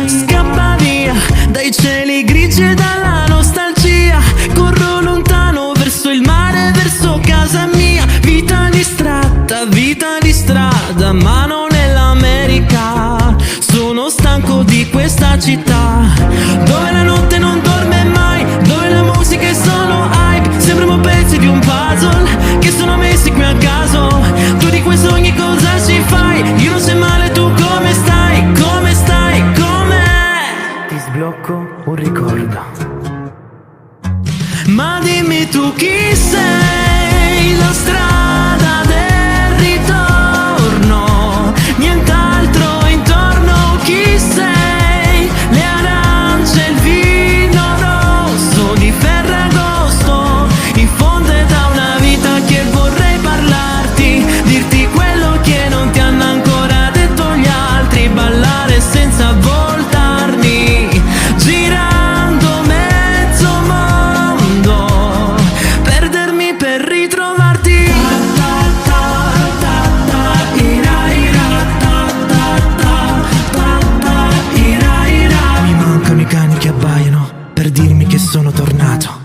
Scappa via dai cieli grigi e dalla nostalgia. Corro lontano verso il mare, verso casa mia. Vita distratta, vita di strada, ma non nell'America. Sono stanco di questa città, dove la notte non dorme mai, dove la musica è solo hype. Sembriamo pezzi di un puzzle che sono messi qui a caso. Tu di quei sogni cosa ci fai? Io non sei male, tu come stai? Come stai? Com'è? Ti sblocco un ricordo. Ma dimmi tu chi sei, la strada del ritorno, nient'altro intorno. Chi sei? Le arance, il vino rosso di Ferragosto, infonde da una vita che vorrei parlarti, dirti quello che non ti hanno ancora detto gli altri, ballare senza voltarmi, girando mezzo mondo, perdermi per ritrovarti. Mi mancano i cani che abbaiano per dirmi che sono tornato.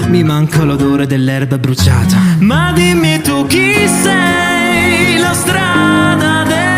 Mi manca l'odore dell'erba bruciata. Ma dimmi tu chi sei, la strada del